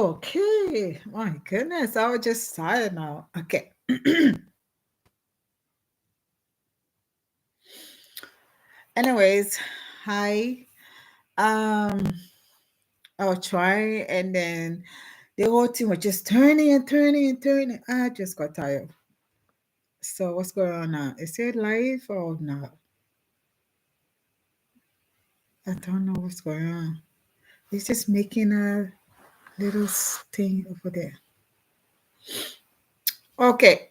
Okay. My goodness. I was just tired now. Okay. Anyways, hi. Um, I was trying and then the whole thing was just turning and turning and turning. I just got tired. So what's going on now? Is it live or not? I don't know what's going on. It's just making a little thing over there. Okay.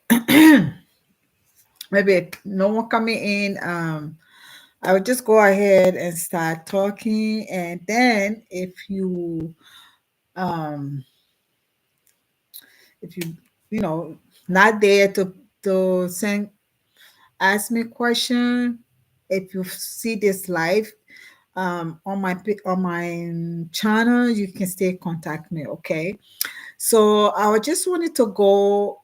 Maybe no one coming in. I would just go ahead and start talking, and then um if you know not there to send ask me question, if you see this live on on my channel, you can still contact me. Okay, so I just wanted to go.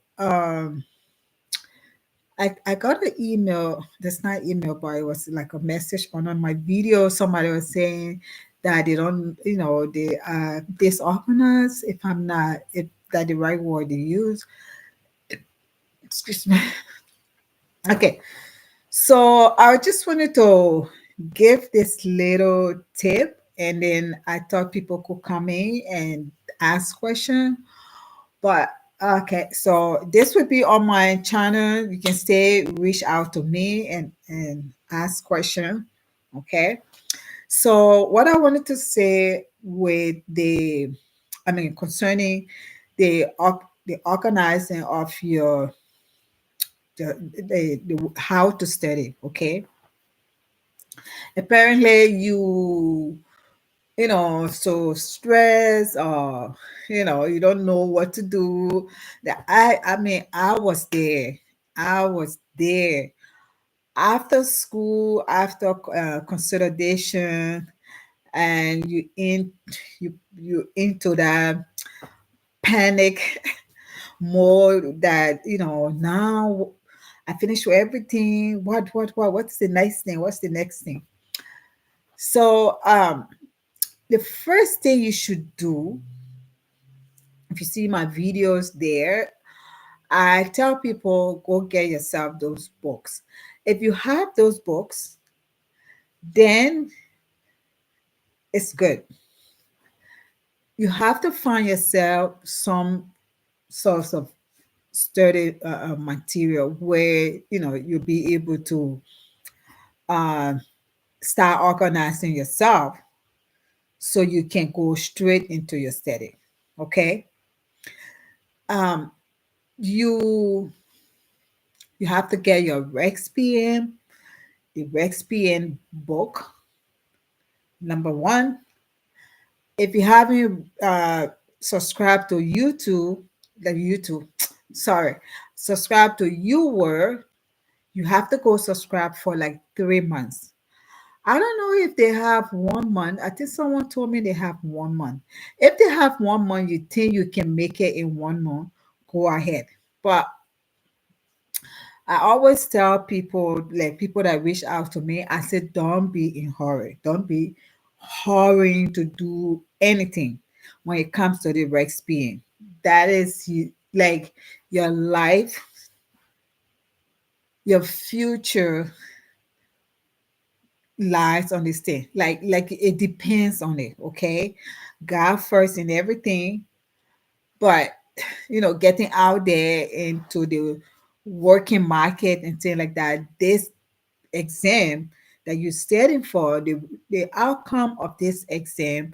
I got an email. That's not email, but it was like a message on my video. Somebody was saying that they don't, they are disorganized. If I'm not, if that the right word to use. Excuse me. Okay, so I just wanted to give this little tip, and then I thought people could come in and ask questions. But okay, so this would be on my channel. You can stay, reach out to me and ask question. Okay. So what I wanted to say with concerning the organizing of your the how to study. Okay. Apparently so stressed or you don't know what to do. I was there. I was there after school, after consolidation, and you into that panic mode that now I finished with everything. What's the next thing? What's the next thing? So the first thing you should do, if you see my videos there, I tell people go get yourself those books. If you have those books, then it's good. You have to find yourself some source of study material where you'll be able to uh, start organizing yourself so you can go straight into your study. Okay. Um, you you have to get your RexPM, the RexPM book. Number one, if you haven't subscribed to YouTube, sorry, subscribe to YouWord, you have to go subscribe for like 3 months. I don't know if they have 1 month. I think someone told me they have 1 month. If they have 1 month, you think you can make it in 1 month, go ahead. But I always tell people, like people that reach out to me, I said, don't be in hurry. Don't be hurrying to do anything when it comes to the Rex being. That is like your life, your future lies on this thing. Like it depends on it. Okay, God first in everything, but getting out there into the working market and things like that. This exam that you're studying for, the outcome of this exam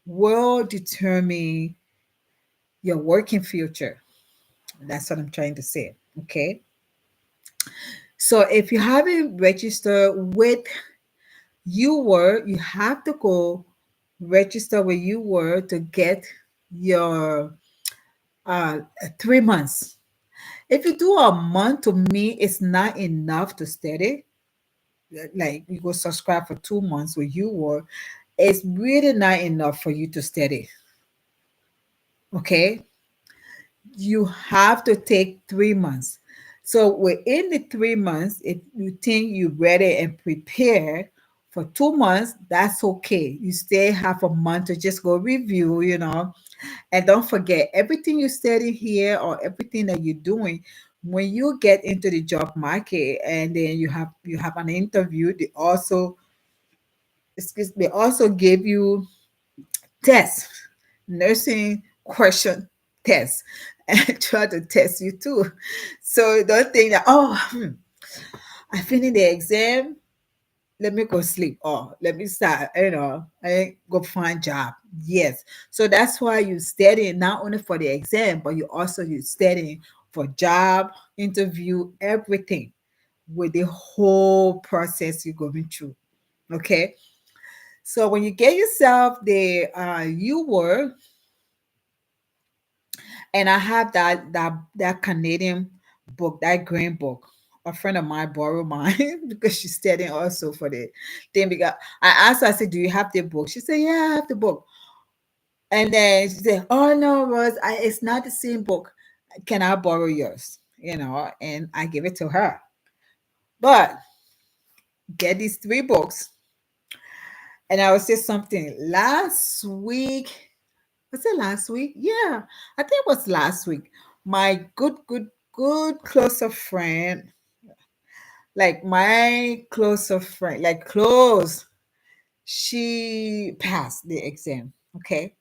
will determine your working future. That's what I'm trying to say. Okay. So if you haven't registered with YouWord, you have to go register with YouWord to get your 3 months. If you do a month, to me, it's not enough to study. Like you go subscribe for 2 months with YouWord, it's really not enough for you to study. Okay. You have to take 3 months. So within the 3 months, if you think you're ready and prepared for 2 months, that's okay. You stay half a month to just go review, and don't forget everything you study here or everything that you're doing. When you get into the job market and then you have an interview, they also give you tests, nursing question tests, and try to test you too. So don't think that, I finished the exam, let me go sleep, or let me start, I go find job. Yes. So that's why you studying not only for the exam, but you studying for job, interview, everything with the whole process you're going through. Okay. So when you get yourself the you were, and I have that Canadian book, that green book. A friend of mine borrowed mine because she's studying also for the thing. Because I asked her, I said, "Do you have the book?" She said, "Yeah, I have the book." And then she said, "Oh no, Rose, it's not the same book. Can I borrow yours?" And I give it to her. But get these three books. And I will say something. Last week, was it last week? Yeah, I think it was last week. My good closer friend, like my closer friend, like close, she passed the exam. Okay.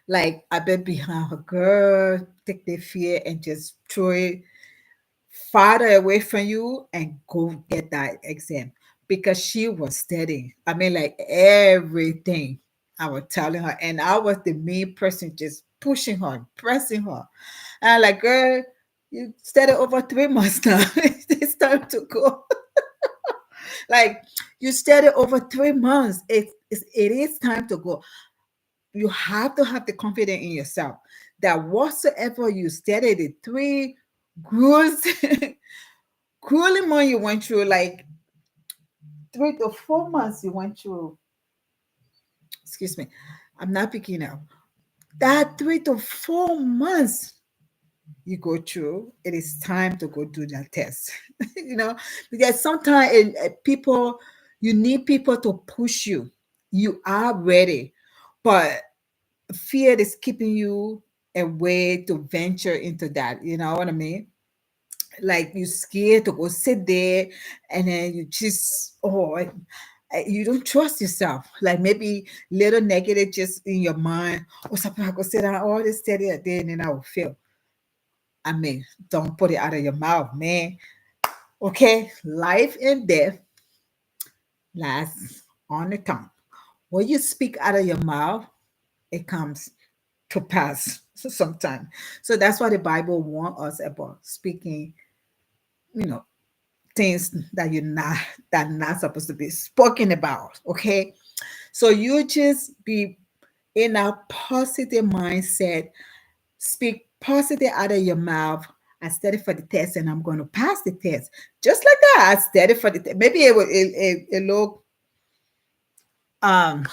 Like I bet behind her, girl, take the fear and just throw it farther away from you and go get that exam, because she was studying. I mean, like everything I was telling her, and I was the main person just pushing her, pressing her. And I'm like, girl, you studied over 3 months now. It's time to go. Like you studied over 3 months. It is time to go. You have to have the confidence in yourself that whatsoever you studied, the three grueling grueling month you went through, like 3 to 4 months you went through. Excuse me, I'm not picking up. That 3 to 4 months you go through, it is time to go do that test. Because sometimes people, you need people to push you. You are ready, but fear is keeping you away to venture into that. You know what I mean? Like you scared to go sit there, and then you just you don't trust yourself. Like maybe little negative just in your mind. Or something, I go sit down all this steady a day and then I will fail. I mean, don't put it out of your mouth, man. Okay, life and death lies on the tongue. When you speak out of your mouth, it comes to pass sometime. So that's why the Bible warns us about speaking, you know, things that not supposed to be spoken about. Okay. So you just be in a positive mindset, speak positive out of your mouth. I studied for the test and I'm going to pass the test. Just like that. I studied for the test. Maybe it look um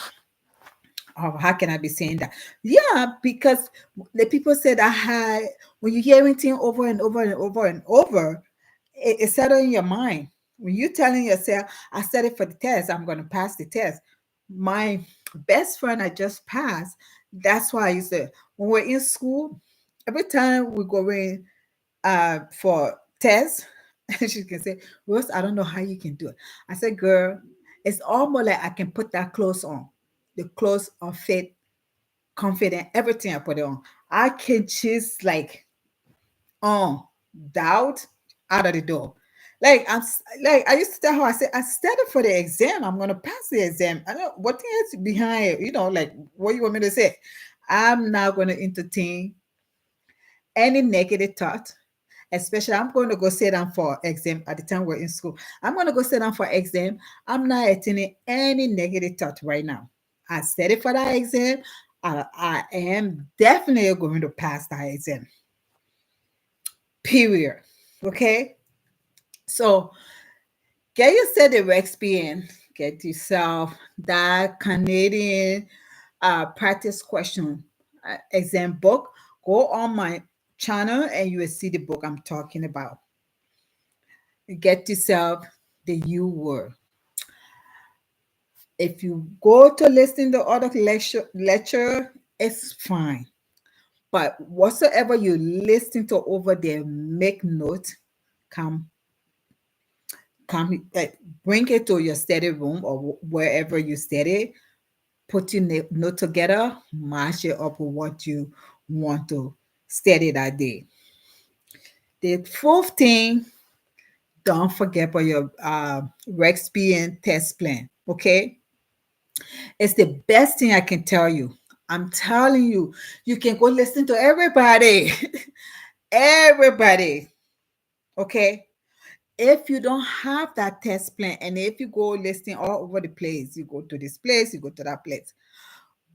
oh, how can I be saying that? Yeah, because the people said I had, when you hear anything over and over and over and over, it's settled in your mind. When you're telling yourself, I studied for the test, I'm going to pass the test. My best friend I just passed. That's why I used to, when we're in school, every time we go in for tests, she can say, Rose, I don't know how you can do it. I said, girl, it's almost like I can put that clothes on. The clothes are fit, confident, everything I put it on. I can just like doubt out of the door. Like like I used to tell her, I said, I studied for the exam. I'm gonna pass the exam. I know what is behind it, like what you want me to say. I'm not gonna entertain any negative thought. Especially, I'm going to go sit down for exam at the time we're in school. I'm going to go sit down for exam. I'm not attending any negative thought right now. I studied for that exam. I am definitely going to pass that exam. Period. Okay. So get yourself the experience. Get yourself that Canadian practice question exam book. Go on my channel and you will see the book I'm talking about. Get yourself the U word. If you go to listen to other lecture, it's fine. But whatsoever you listen to over there, make note, come, come, bring it to your study room or wherever you study. Put your note together, match it up with what you want to study that day. The fourth thing, don't forget about your Rexp and test plan. Okay, it's the best thing I can tell you. I'm telling you, you can go listen to everybody, everybody. Okay, if you don't have that test plan, and if you go listening all over the place, you go to this place, you go to that place.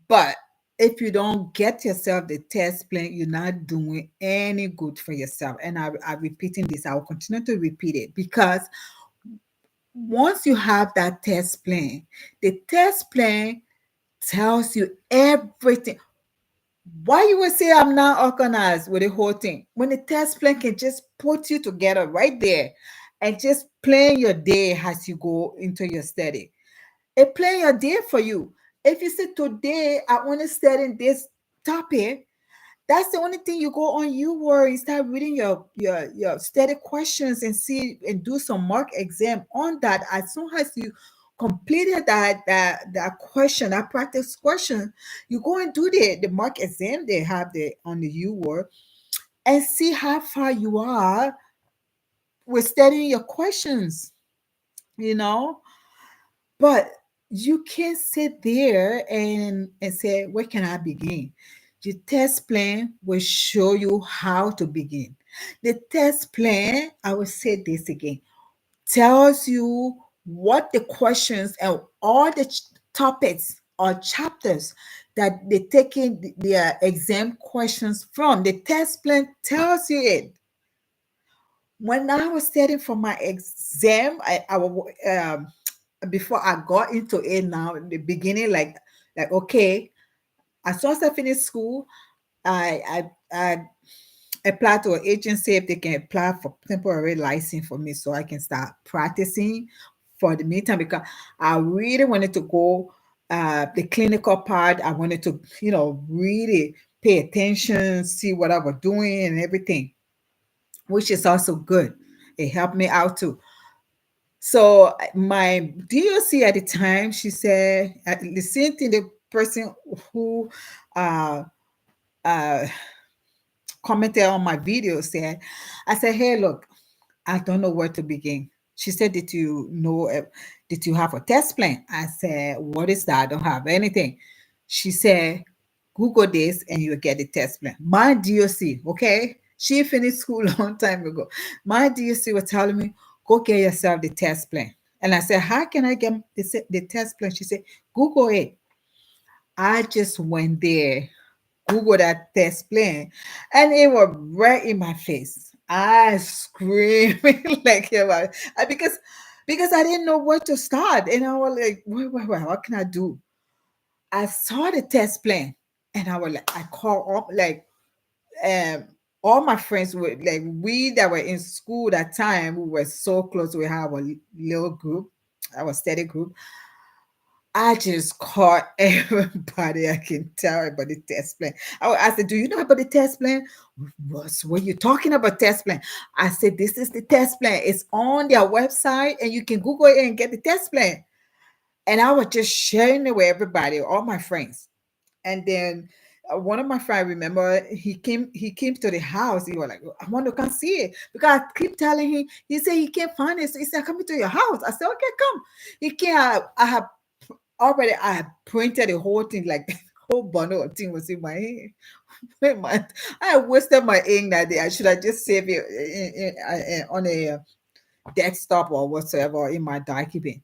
But if you don't get yourself the test plan, you're not doing any good for yourself. And I'm repeating this. I will continue to repeat it because once you have that test plan, the test plan tells you everything. Why you would say I'm not organized with the whole thing when the test plan can just put you together right there and just plan your day as you go into your study. It plan your day for you. If you say today I want to study this topic, that's the only thing. You go on YouWord and start reading your study questions and see and do some mock exam on that. As soon as you completed that question, that practice question, you go and do the mock exam they have the on the YouWord and see how far you are with studying your questions, you know. But you can't sit there and say, where can I begin? The test plan will show you how to begin. The test plan, I will say this again, tells you what the questions and all the topics or chapters that they taking their exam questions from. The test plan tells you it. When I was studying for my exam, before I got into it now in the beginning, like okay, as soon as I finished school, I applied to an agency if they can apply for temporary license for me so I can start practicing for the meantime because I really wanted to go the clinical part. I wanted to, really pay attention, see what I was doing and everything, which is also good. It helped me out too. So my DOC at the time, she said, the same thing the person who uh, uh, commented on my video said, I said, hey, look, I don't know where to begin. She said, did you have a test plan? I said, what is that? I don't have anything. She said, Google this and you'll get the test plan. My DOC, okay? She finished school a long time ago. My DOC was telling me, go get yourself the test plan. And I said, how can I get the test plan? She said, Google it. I just went there, Google that test plan, and it was right in my face. I screaming like because I didn't know where to start, and I was like, what can I do? I saw the test plan, and I was like, I called up like um all my friends were like we that were in school that time. We were so close. We have a little group, our study group. I just caught everybody I can tell about the test plan. I said, do you know about the test plan? What you talking about test plan? I said, this is the test plan. It's on their website and you can Google it and get the test plan. And I was just sharing it with everybody, all my friends. And then one of my friends, remember, he came to the house. He was like, I want to come see it. Because I keep telling him, he said he can't find it. So he said, coming to your house. I said, okay, come. He can't. I have already I had printed the whole thing, like the whole bundle of thing was in my hand. I wasted my ink that day. I should have just saved it on a desktop or whatsoever in my document.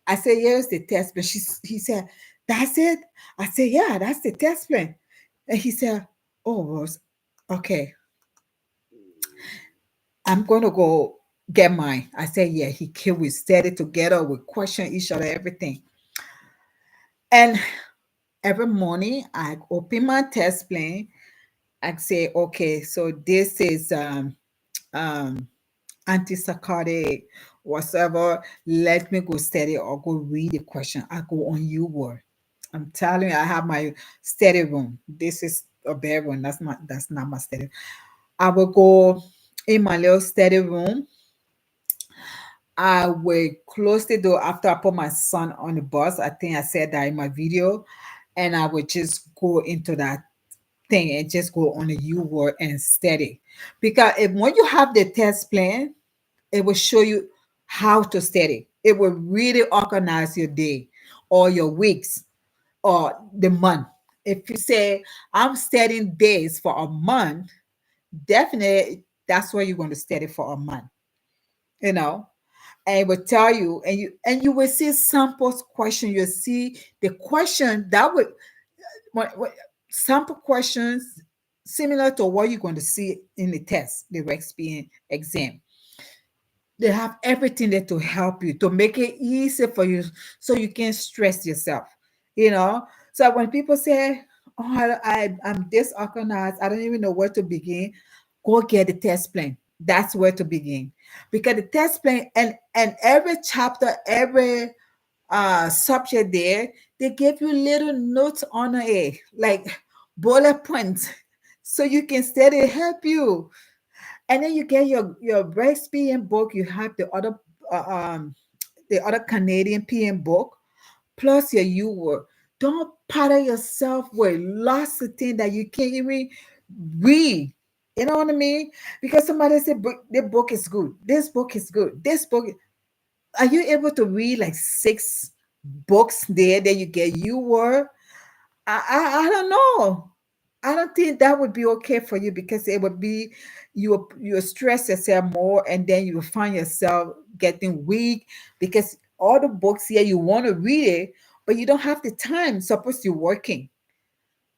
I said, here's the test plan. He said, that's it? I said, yeah, that's the test plan. And he said, oh, okay, I'm going to go get mine. I said, yeah, we said it together. We question each other, everything. And every morning I open my test plan. I say, okay, so this is um, antipsychotic whatsoever, let me go study or go read the question. I go on you word. I'm telling you, I have my study room. This is a bedroom. That's not my study. I will go in my little study room. I will close the door after I put my son on the bus. I think I said that in my video. And I would just go into that thing and just go on the U word and study. Because if when you have the test plan, it will show you how to study. It will really organize your day or your weeks or the month. If you say, I'm studying days for a month, definitely that's what you're going to study for a month, you know. And it will tell you, and you will see samples question. You'll see the question that would what sample questions similar to what you're going to see in the test, the Rexpian exam. They have everything there to help you, to make it easy for you so you can stress yourself, you know. So when people say, oh, I'm disorganized, I don't even know where to begin, go get the test plan. That's where to begin. Because the test plan and every chapter, every subject there, they give you little notes on it, like bullet points, so you can study, help you. And then you get your Brex PM book. You have uh, um the other Canadian PM book plus your U word. Don't pattern yourself with lots of things that you can't even read. You know what I mean? Because somebody said the book is good. This book is good. This book. Are you able to read like six books there that you get U word? I don't know. I don't think that would be okay for you because it would be you stress yourself more and then you will find yourself getting weak because all the books here you want to read it, but you don't have the time. Suppose you're working,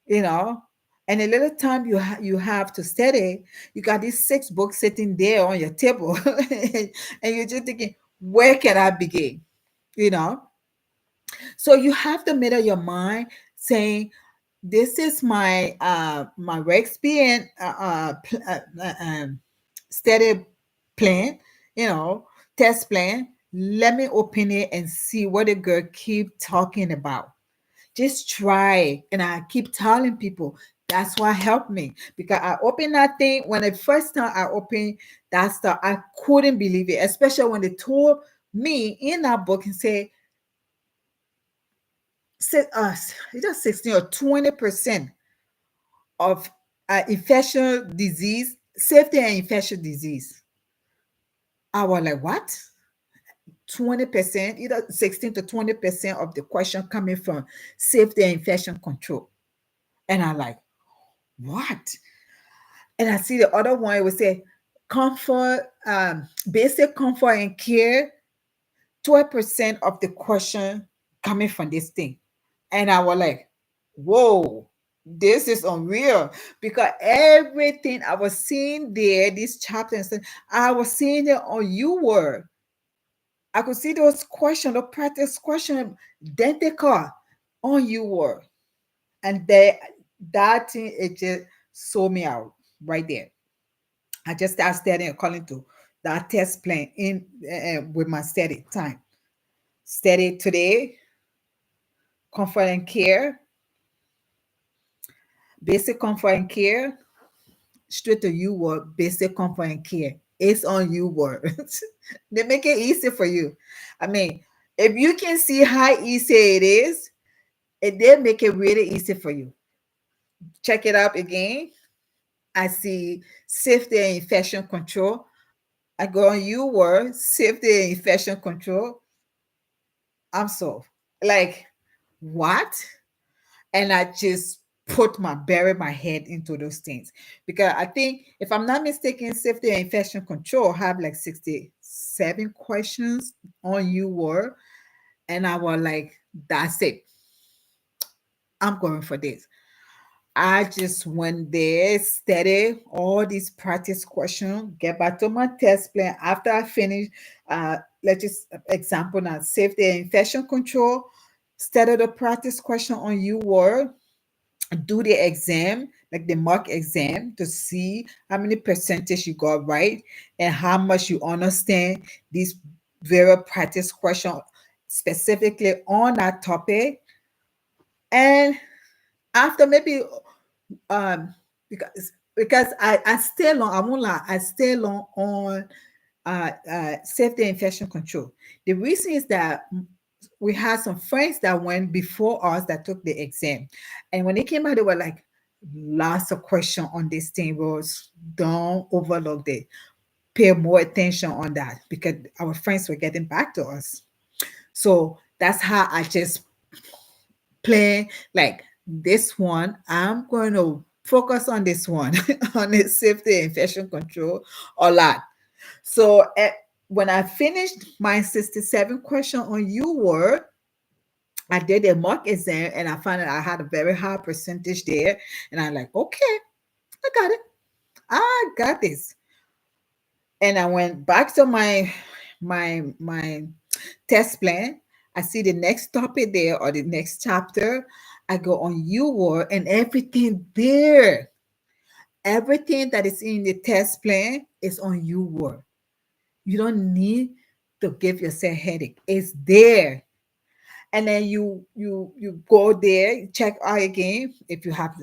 you know, and a little time you have to study. You got these six books sitting there on your table, and you're just thinking, where can I begin? You know, so you have to make up your mind saying this is my Rexpian study plan, you know, test plan. Let me open it and see what the girl keep talking about. Just try it. And I keep telling people that's what helped me because I opened that thing when the first time I opened that stuff, I couldn't believe it, especially when they told me in that book and say, said us, either 16 or 20% of infectious disease, safety and infectious disease. I was like, what? 20%, either 16 to 20% of the question coming from safety and infection control. And I'm like, what? And I see the other one, it would say comfort, basic comfort and care, 12% of the question coming from this thing. And I was like, whoa, this is unreal. Because everything I was seeing there, these chapters, I was seeing it on you word. I could see those questions, the practice question, identical on you word. And that thing, it just sold me out right there. I just started studying according to that test plan in with my study time. Study today, comfort and care, basic comfort and care, straight to you word, basic comfort and care. It's on you word. They make it easy for you. I mean, if you can see how easy it is, they make it really easy for you. Check it out again. I see safety and infection control. I go on you word, safety and infection control. I'm so like, what? And I just bury my head into those things because I think if I'm not mistaken, safety and infection control have like 67 questions on you were, and I was like, that's it. I'm going for this. I just went there, study all these practice questions, get back to my test plan. After I finish, let's just example now, safety and infection control, study the practice question on you were, do the exam, like the mock exam, to see how many percentage you got right and how much you understand these very practice question specifically on that topic. And after maybe um because I stay long, I won't lie, I stay long on safety and infection control. The reason is that we had some friends that went before us that took the exam, and when they came out, they were like, lots of question on this thing, was don't overlook it, pay more attention on that, because our friends were getting back to us. So that's how I just play like this one. I'm going to focus on this one on the safety and infection control a lot. So when I finished my 67 question on U word, I did a mock exam and I found that I had a very high percentage there. And I'm like, okay, I got it. I got this. And I went back to my test plan. I see the next topic there or the next chapter. I go on U word and everything there, everything that is in the test plan is on U word. You don't need to give yourself headache. It's there. And then you go there, check out again if you have,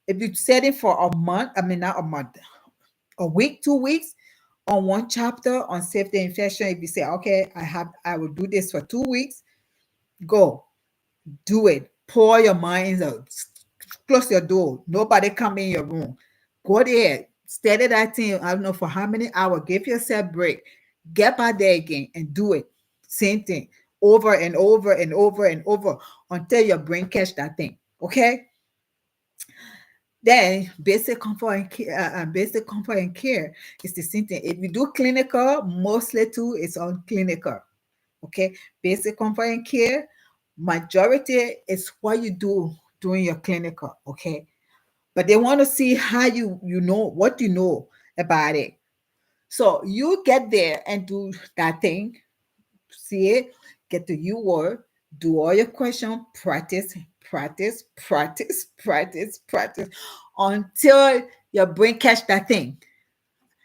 if you set it for a month, I mean not a month, a week, 2 weeks on one chapter on safety and infection. If you say, okay, I will do this for 2 weeks, go do it. Pour your mind out. Close your door. Nobody come in your room. Go there. Study that thing. I don't know for how many hours. Give yourself break. Get back there again and do it. Same thing. Over and over and over and over until your brain catch that thing. Okay? Then basic comfort and care is the same thing. If you do clinical, mostly too, it's on clinical. Okay, basic comfort and care, majority is what you do during your clinical. Okay, but they want to see how you know what you know about it. So you get there and do that thing, see it, get the U word, do all your question, practice, practice, practice, practice, practice until your brain catch that thing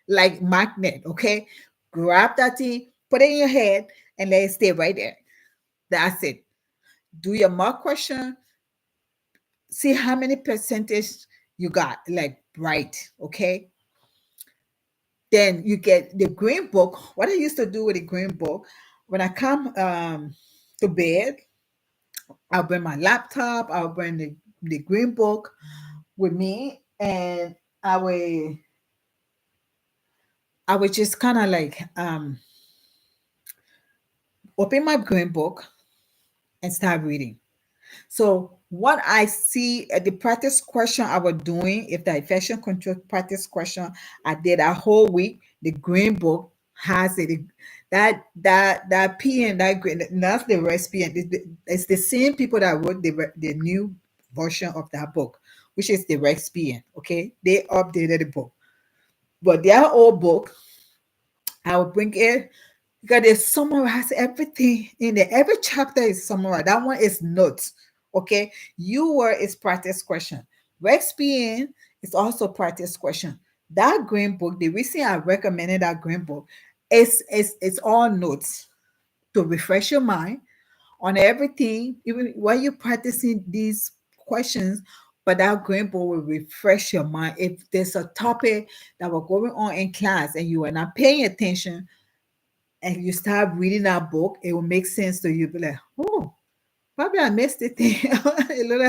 like magnet. Okay, grab that thing, put it in your head, and let it stay right there. That's it. Do your mock question, see how many percentage you got, like right. Okay. Then you get the green book. What I used to do with the green book, when I come to bed, I'll bring my laptop, I'll bring the green book with me, and I would just kind of like open my green book and start reading. So what I see the practice question I was doing, if the infection control practice question I did a whole week, the green book has it. That P and that green, that's the recipe. And it's the same people that wrote the new version of that book, which is the recipe. Okay, they updated the book, but their old book, I will bring it because they summarize everything in there. Every chapter is summarized. That one is notes. Okay. You word is practice question. RexPN is also practice question. That green book, the reason I recommended that green book is it's all notes to refresh your mind on everything, even while you're practicing these questions. But that green book will refresh your mind. If there's a topic that was going on in class and you are not paying attention, and you start reading that book, it will make sense to you. Be like, oh, probably I missed it.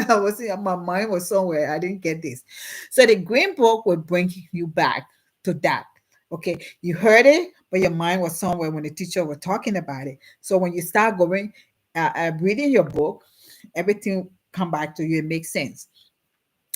I was my mind was somewhere. I didn't get this. So the green book will bring you back to that. Okay, you heard it, but your mind was somewhere when the teacher was talking about it. So when you start going, reading your book, everything come back to you. It makes sense.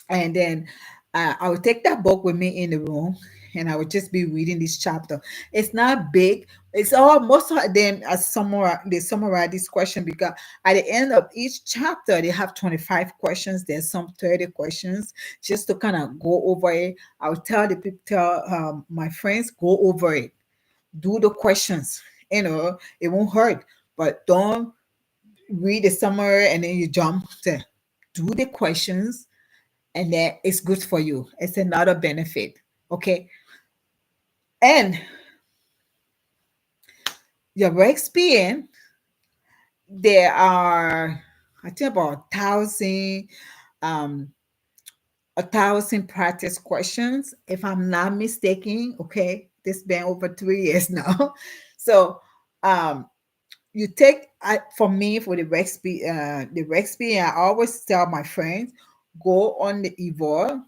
And then I would take that book with me in the room, and I would just be reading this chapter. It's not big. It's all most of them as summarize this question because at the end of each chapter they have 25 questions. There's some 30 questions just to kind of go over it. I would tell the people, tell my friends, go over it, do the questions. It won't hurt, but don't read the summary and then you jump to do the questions, and that it's good for you. It's another benefit. Okay. And your experience, there are, I think, about um, 1,000 practice questions, if I'm not mistaken. Okay, this been over 3 years now. So, um, you take, for me, for the Rexp, I always tell my friends, go on the Evolve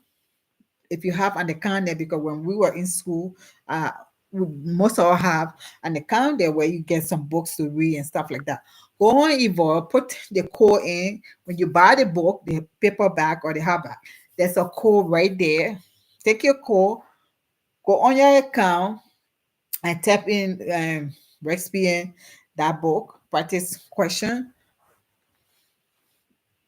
if you have an account there, because when we were in school, uh, most of us have an account there where you get some books to read and stuff like that. Go on Evolve, put the code in. When you buy the book, the paperback or the hardback, there's a code right there. Take your code, go on your account, and type in Rexpian, that book, practice question.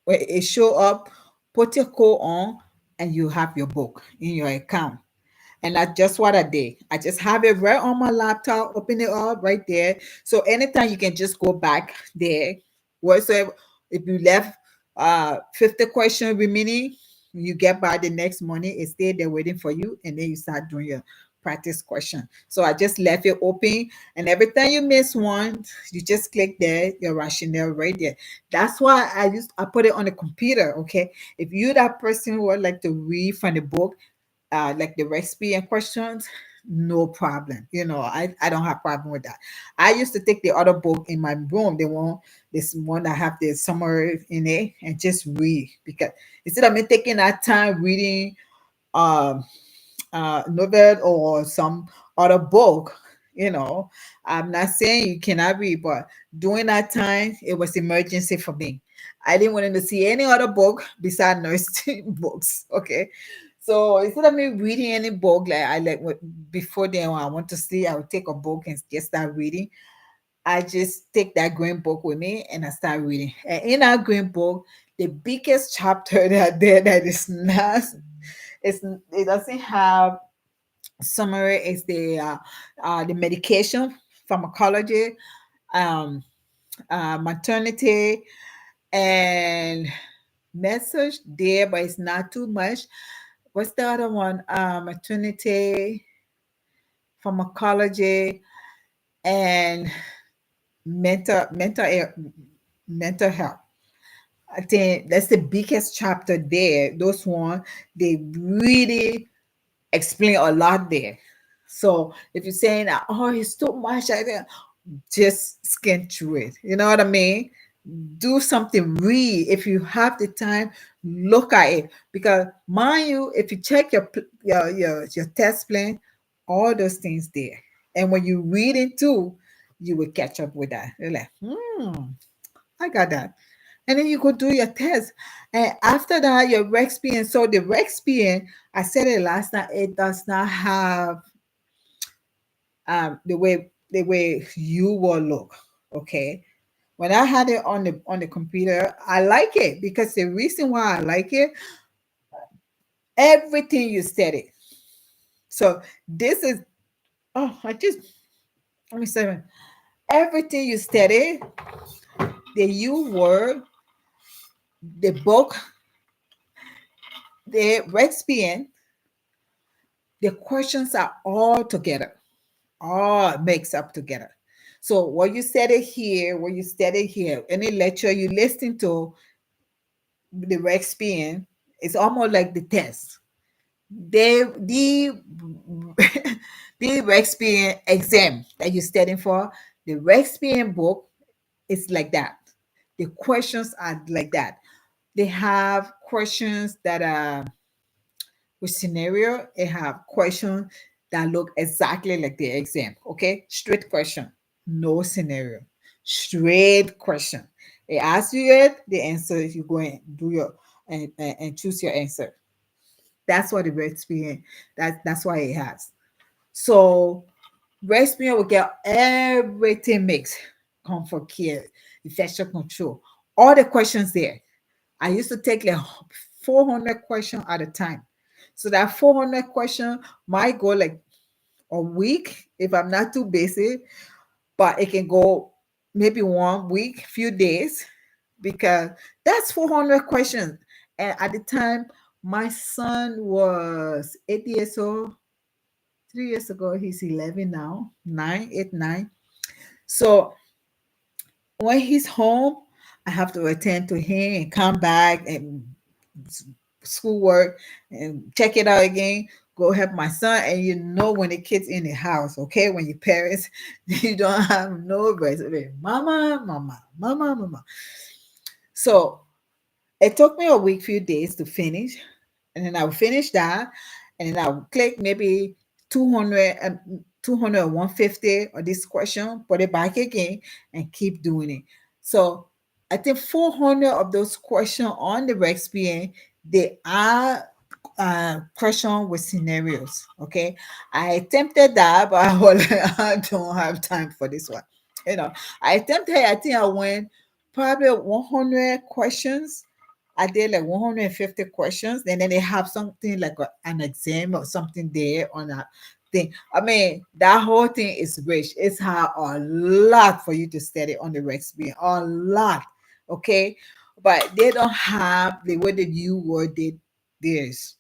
When it show up, put your code on, and you have your book in your account. And that's just what I did. I just have it right on my laptop, open it up right there. So anytime you can just go back there. Whatsoever, if you left 50 question remaining, you get by the next morning, it's there waiting for you, and then you start doing your practice question. So I just left it open, and every time you miss one, you just click there, your rationale right there. That's why I put it on the computer. Okay. If you that person who would like to read from the book, like the recipe and questions, no problem. I don't have problem with that. I used to take the other book in my room, this one that have the summary in it, and just read, because instead of me taking that time reading um novel or some other book, you know, I'm not saying you cannot read, but during that time, it was emergency for me. I didn't want to see any other book beside nursing books. Okay. So instead of me reading any book, like before then, when I want to sleep, I would take a book and just start reading. I just take that green book with me and I start reading. And in that green book, the biggest chapter that is not, it doesn't have summary, is the medication, pharmacology, um, maternity, and message there, but it's not too much. What's the other one? Maternity, pharmacology, and mental mental mental health. I think that's the biggest chapter there. Those one, they really explain a lot there. So if you're saying that, oh, it's too much, just scan through it. You know what I mean? Do something, read. If you have the time, look at it. Because mind you, if you check your test plan, all those things there. And when you read it too, you will catch up with that. You're like, I got that. And then you go do your test. And after that, your Rexpian. So the Rexpian, I said it last time, it does not have the way you will look. Okay. When I had it on the computer, I like it, because the reason why I like it, everything you said it. So this is, oh, I just, let me say, everything you study, the you word, the book, the Rexpian, the questions are all together, all mixed up together. So what you study here, what you study here, any lecture you listen to, the Rexpian, it's almost like the test. The the Rexpian exam that you're studying for, the Rexpian book is like that. The questions are like that. They have questions that are with scenario. They have questions that look exactly like the exam. Okay, straight question, no scenario, straight question. They ask you it, the answer. You go and do your and choose your answer. That's what the Rexpian. That's why it has. So Rexpian will get everything mixed. Comfort care, infection control, all the questions there. I used to take like 400 questions at a time. So that 400 question might go like a week if I'm not too busy, but it can go maybe 1 week, few days, because that's 400 questions. And at the time, my son was 8 years old. 3 years ago, he's 11 now, 9, 8, 9. So when he's home, I have to attend to him and come back and schoolwork and check it out again. Go help my son, and you know when the kids in the house, okay, when your parents, you don't have no rest. Mama, mama, mama, mama. So it took me a week, few days to finish, and then I would finish that, and then I would click maybe 200, 200 or 150 or this question, put it back again, and keep doing it. So I think 400 of those questions on the RexPN, they are question with scenarios. Okay, I attempted that, but I don't have time for this one. You know, I attempted. I think I went probably 100 questions. I did like 150 questions, and then they have something like an exam or something there on that thing. I mean, that whole thing is rich. It's had a lot for you to study on the RexB, a lot. Okay, but they don't have the way that you worded this.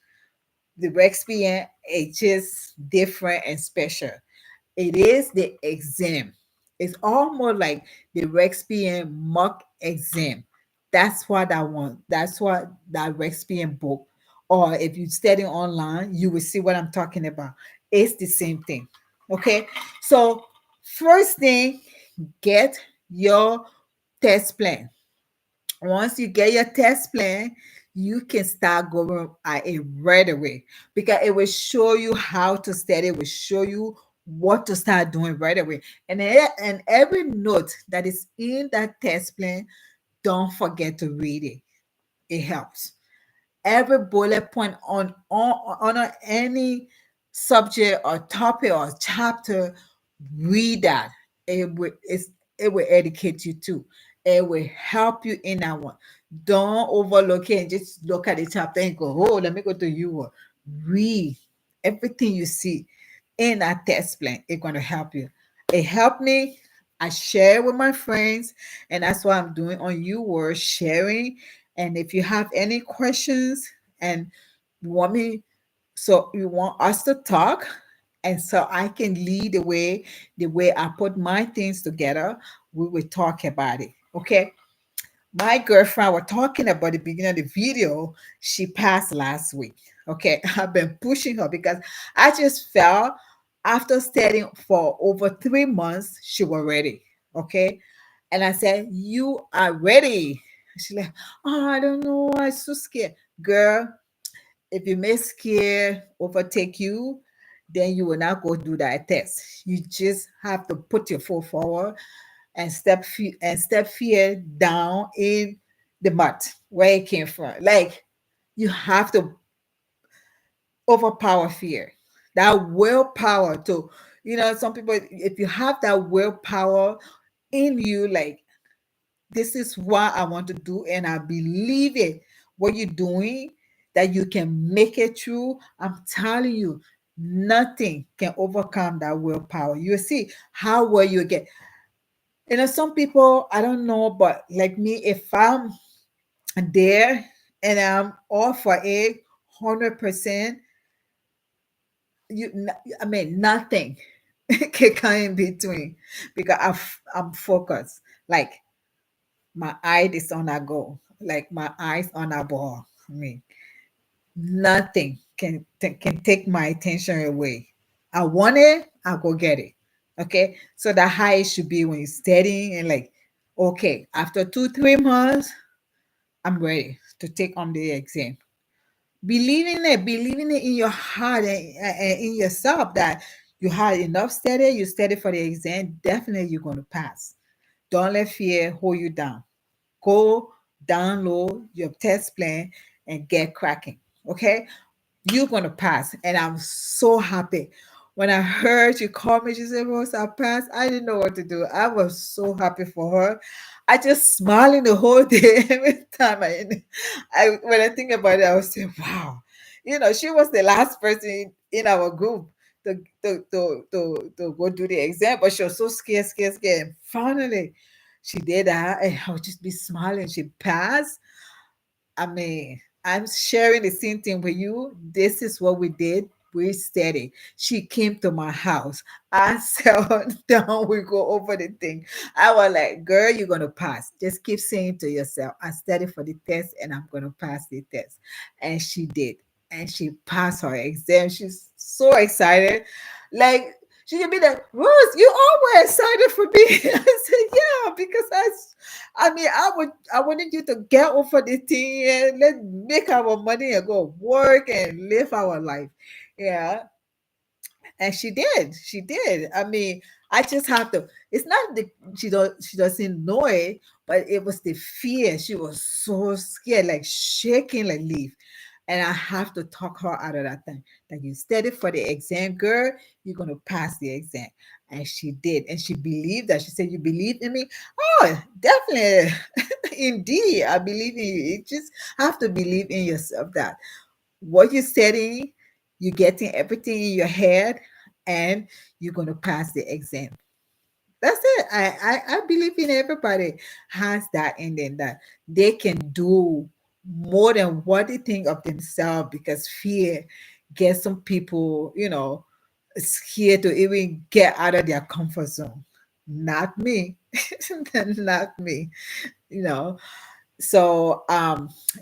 The RexPN is just different and special. It is the exam. It's almost like the RexPN mock exam. That's what I want. That's what that RexPN book, or if you study online, you will see what I'm talking about. It's the same thing. Okay. So, first thing, get your test plan. Once you get your test plan, you can start going at it right away because it will show you how to study. It will show you what to start doing right away. And every note that is in that test plan, don't forget to read it. It helps. Every bullet point on any subject or topic or chapter, read that. It will educate you too. It will help you in that one. Don't overlook it and just look at the chapter and go, oh, let me go to you. Read everything you see in that test plan. It's going to help you. It helped me. I share with my friends, and that's what I'm doing on you were sharing. And if you have any questions and you want me, so you want us to talk, and so I can lead the way I put my things together, we will talk about it. Okay. My girlfriend, we're talking about the beginning of the video, she passed last week. Okay. I've been pushing her because I just felt after studying for over 3 months, she was ready. Okay. And I said, you are ready. She's like, oh, I don't know. I'm so scared. Girl, if you make scare overtake you, then you will not go do that test. You just have to put your foot forward and step fear down in the mud where it came from. Like you have to overpower fear. That willpower to, some people, if you have that willpower in you, like this is what I want to do, and I believe it. What you're doing, that you can make it through. I'm telling you, nothing can overcome that willpower. You see how well you get. Some people, I don't know, but like me, if I'm there and I'm all for it, 100%, I mean, nothing can come in between because I'm focused. Like my eye is on a goal, like my eyes on a ball. I mean, nothing can take my attention away. I want it, I'll go get it. Okay. So the high it should be when you're studying and like, okay, after 2, 3 months, I'm ready to take on the exam. Believing it in your heart and in yourself that you had enough study, you study for the exam, definitely you're going to pass. Don't let fear hold you down. Go download your test plan and get cracking. Okay. You're going to pass. And I'm so happy. When I heard you call me, she said, Rose, I passed. I didn't know what to do. I was so happy for her. I just smiling the whole day every time when I think about it, I was saying, wow. She was the last person in our group to go do the exam, but she was so scared, scared, scared. And finally, she did that, and I would just be smiling. She passed. I mean, I'm sharing the same thing with you. This is what we did. we steady. She came to my house. I sat down, we go over the thing. I was like, girl, you're gonna pass. Just keep saying to yourself, I studied for the test and I'm gonna pass the test. And she did. And she passed her exam. She's so excited. Like she can be like, Rose, you always excited for me. I said, yeah, because I wanted you to get over the thing and let's make our money and go work and live our life. Yeah, and she did. She did. I mean, I just have to. It's not the she doesn't know it, but it was the fear. She was so scared, like shaking like leaf. And I have to talk her out of that thing. Like you studied for the exam, girl. You're gonna pass the exam. And she did. And she believed that. She said, "You believe in me?" Oh, definitely. Indeed, I believe in you. You just have to believe in yourself that what you're studying, you're getting everything in your head, and you're going to pass the exam. That's it. I believe in everybody has that in them that they can do more than what they think of themselves because fear gets some people, scared to even get out of their comfort zone. Not me. Not me. You know, so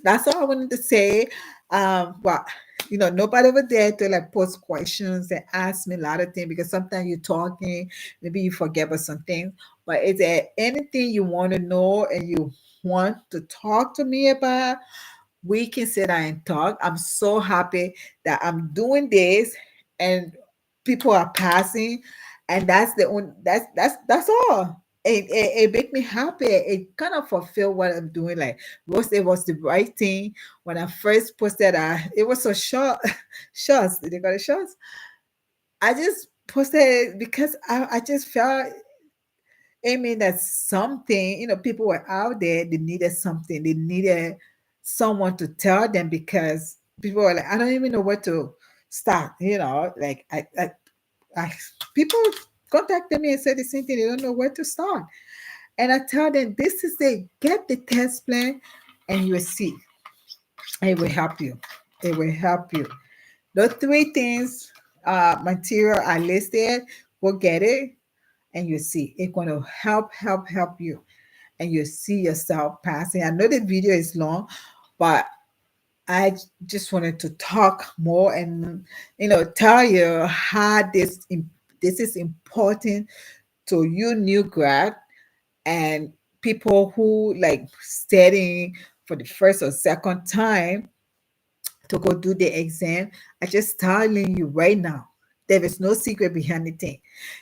that's all I wanted to say. But nobody over there to like post questions and ask me a lot of things because sometimes you're talking, maybe you forget about something. But is there anything you want to know and you want to talk to me about? We can sit down and talk. I'm so happy that I'm doing this and people are passing, and that's the only that's all. It make me happy. It kind of fulfill what I'm doing. Like it was the right thing when I first posted. It was so short, shorts. Did they got it shorts? I just posted it because I just felt I mean, that's something, people were out there, they needed something. They needed someone to tell them because people were like, I don't even know where to start, like I people contacted me and said the same thing. They don't know where to start. And I tell them, this is it. Get the test plan and you will see. It will help you. It will help you. Those three things, material I listed, go get it and you see it's going to help you and you see yourself passing. I know the video is long, but I just wanted to talk more and tell you how this is important to you new grad and people who like studying for the first or second time to go do the exam. I just telling you right now, there is no secret behind the thing.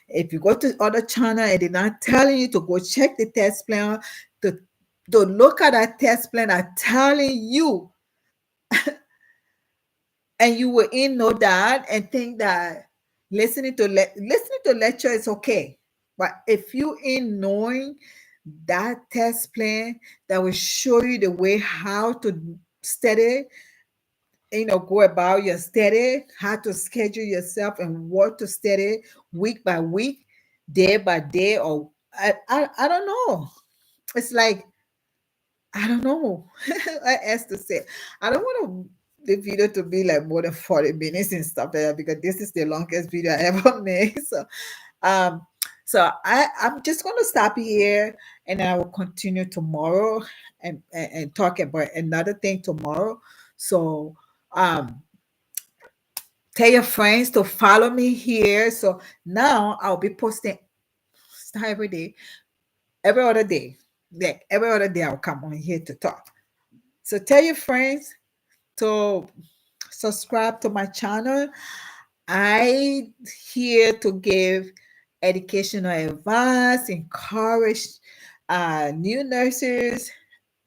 If you go to other channel and they're not telling you to go check the test plan, to look at that test plan, I'm telling you, and you will in know that and think that listening to lecture is okay. But if you in knowing that test plan that will show you the way how to study, go about your study, how to schedule yourself and what to study week by week, day by day, or I don't know. It's like I don't know. What else to say? I don't want the video to be like more than 40 minutes and stuff like that because this is the longest video I ever made. Um, I'm just gonna stop here and I will continue tomorrow and talk about another thing tomorrow. So um tell your friends to follow me here. So now I'll be posting not every day, every other day. Like every other day I'll come on here to talk. So tell your friends to subscribe to my channel. I here to give educational advice, encourage new nurses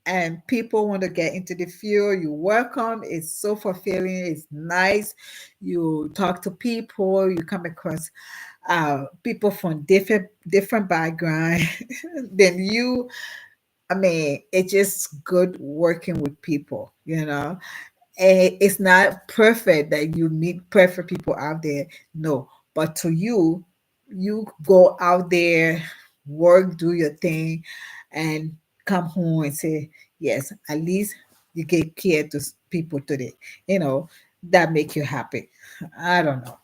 and people want to get into the field. You're welcome. It's so fulfilling. It's nice. You talk to people. You come across people from different background than you. I mean, it's just good working with people. It's not perfect that you meet perfect people out there. No, but to you, you go out there, work, do your thing, and come home and say, yes, at least you gave care to people today. That make you happy. I don't know.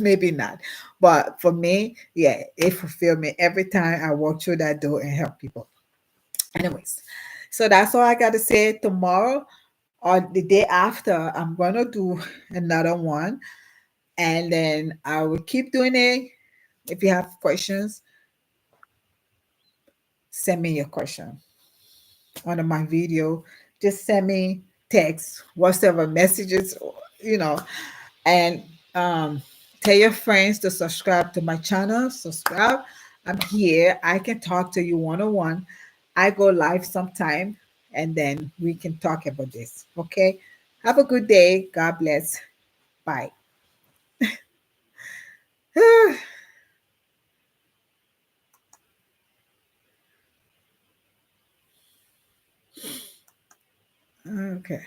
Maybe not. But for me, yeah, it fulfilled me every time I walk through that door and help people. Anyways, so that's all I got to say. Tomorrow or the day after, I'm going to do another one. And then I will keep doing it. If you have questions, send me your question under my video. Just send me text, whatever messages, you know, and tell your friends to subscribe to my channel. Subscribe. I'm here. I can talk to you one on one. I go live sometime and then we can talk about this. Okay. Have a good day. God bless. Bye. Okay.